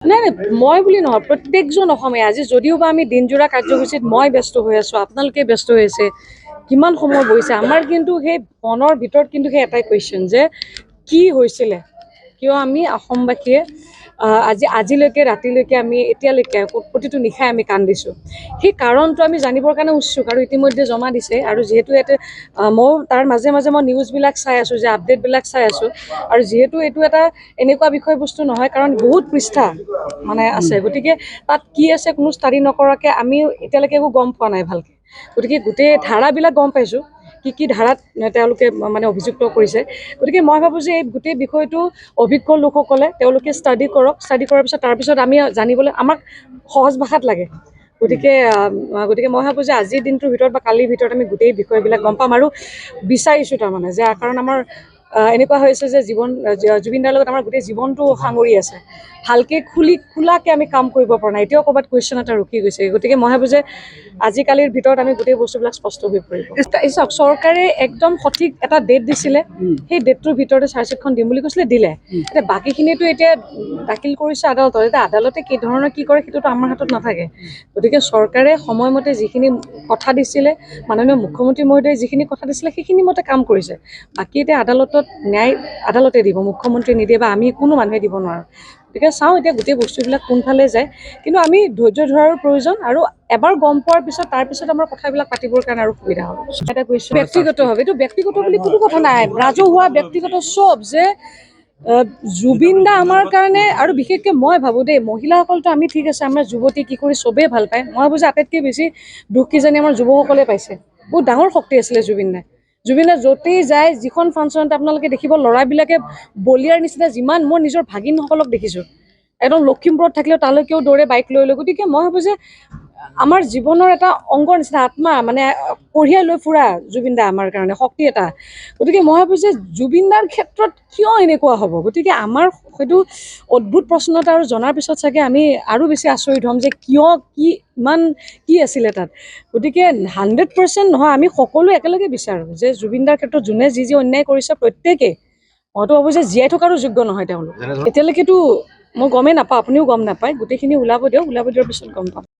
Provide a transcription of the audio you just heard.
নাই নাই মই বুলি নহয় প্ৰত্যেকজন অসমীয়া আজি যদিওবা আমি দিনজোৰা কাৰ্যসূচীত মই ব্যস্ত হৈ আছো আপোনালোকে ব্যস্ত হৈ আছে কিমান সময় বহিছে আমাৰ কিন্তু সেই মনৰ ভিতৰত কিন্তু সেই এটাই কুৱেশ্যন যে কি হৈছিলে কিয় আমি অসমবাসীয়ে আজিলৈকে ৰাতিলৈকে আমি এতিয়ালৈকে প্ৰতিটো নিশাই আমি কান্দিছোঁ সেই কাৰণটো আমি জানিবৰ কাৰণে উৎসুক আৰু ইতিমধ্যে জমা দিছে আৰু যিহেতু ইয়াতে মই তাৰ মাজে মাজে মই নিউজবিলাক চাই আছোঁ যে আপডেটবিলাক চাই আছোঁ আৰু যিহেতু এইটো এটা এনেকুৱা বিষয়বস্তু নহয় কাৰণ বহুত পৃষ্ঠা মানে আছে গতিকে তাত কি আছে কোনো ষ্টাডি নকৰাকৈ আমি এতিয়ালৈকে একো গম পোৱা নাই ভালকৈ গতিকে গোটেই ধাৰাবিলাক গম পাইছোঁ কি ধাৰাত তেওঁলোকে মানে অভিযুক্ত কৰিছে গতিকে মই ভাবোঁ যে এই গোটেই বিষয়টো অভিজ্ঞ লোকসকলে তেওঁলোকে ষ্টাডি কৰক ষ্টাডি কৰাৰ পিছত তাৰপিছত আমি জানিবলৈ আমাক সহজ ভাষাত লাগে গতিকে মই ভাবোঁ যে আজিৰ দিনটোৰ ভিতৰত বা কালিৰ ভিতৰত আমি গোটেই বিষয়বিলাক গম পাম আৰু বিচাৰিছোঁ তাৰমানে যে কাৰণ আমাৰ এনেকুৱা হৈছে যে জুবিন দাৰ লগত আমাৰ গোটেই জীৱনটো সাঙুৰি আছে ভালকৈ খোলাকৈ আমি কাম কৰিব পৰা নাই এতিয়াও ক'ৰবাত কুৱেশ্যন এটা ৰখি গৈছে গতিকে মই ভাবোঁ যে আজিকালিৰ ভিতৰত আমি গোটেই বস্তুবিলাক স্পষ্ট হৈ পৰিব চাওক চৰকাৰে একদম সঠিক এটা ডেট দিছিলে সেই ডেটটোৰ ভিতৰতে চাৰ্জশ্বিটখন দিম বুলি কৈছিলে দিলে এতিয়া বাকীখিনিতো এতিয়া দাখিল কৰিছে আদালতত এতিয়া আদালতে কি ধৰণৰ কি কৰে সেইটোতো আমাৰ হাতত নাথাকে গতিকে চৰকাৰে সময়মতে যিখিনি কথা দিছিলে মাননীয় মুখ্যমন্ত্ৰী মহোদয়ে যিখিনি কথা দিছিলে সেইখিনি মতে কাম কৰিছে বাকী এতিয়া আদালতত ন্যায় আদালতে দিব মুখ্যমন্ত্ৰী নিদিয়ে বা আমি কোনো মানুহে দিব নোৱাৰোঁ গতিকে চাওঁ এতিয়া গোটেই বস্তুবিলাক কোনফালে যায় কিন্তু আমি ধৈৰ্য ধৰাৰো প্ৰয়োজন আৰু এবাৰ গম পোৱাৰ পিছত তাৰপিছত আমাৰ কথাবিলাক পাতিবৰ কাৰণে আৰু সুবিধা হ'ব এটা কৈছোঁ ব্যক্তিগত হবে এইটো ব্যক্তিগত বুলি কোনো কথা নাই ৰাজহুৱা ব্যক্তিগত চব যে জুবিন দা আমাৰ কাৰণে আৰু বিশেষকৈ মই ভাবোঁ দেই মহিলাসকলতো আমি ঠিক আছে আমাৰ যুৱতী কিশোৰী চবেই ভাল পায় মই ভাবোঁ যে আটাইতকৈ বেছি দুখ কিজানি আমাৰ যুৱকসকলে পাইছে বহুত ডাঙৰ শক্তি আছিলে জুবিন দা য'তেই যায় যিখন ফাংচনত আপোনালোকে দেখিব ল'ৰাবিলাকে বলিয়াৰ নিচিনা যিমান মই নিজৰ ভাগিনসকলক দেখিছোঁ একদম লখিমপুৰত থাকিলেও তালৈকেও দৌৰে বাইক লৈ গতিকে মই ভাবোঁ যে আমাৰ জীৱনৰ এটা অংগৰ নিচিনা আত্মা মানে কঢ়িয়াই লৈ ফুৰা জুবিন দা আমাৰ কাৰণে শক্তি এটা গতিকে মই ভাবোঁ যে জুবিন দাৰ ক্ষেত্ৰত কিয় এনেকুৱা হ'ব গতিকে আমাৰ হয়তো অদ্ভুত প্ৰশ্ন এটা আৰু জনাৰ পিছত চাগে আমি আৰু বেছি আচৰিত হ'ম যে কিয় ইমান কি আছিলে তাত গতিকে 100% নহয় আমি সকলোৱে একেলগে বিচাৰোঁ যে জুবিন দাৰ ক্ষেত্ৰত যোনে যি অন্যায় কৰিছে প্ৰত্যেকেই মইতো ভাবোঁ যে জীয়াই থকাৰো যোগ্য নহয় তেওঁলোক এতিয়ালৈকেতো মই গমেই নাপাওঁ আপুনিও গম নাপায় গোটেইখিনি ওলাব দিয়ক পিছত গম পাম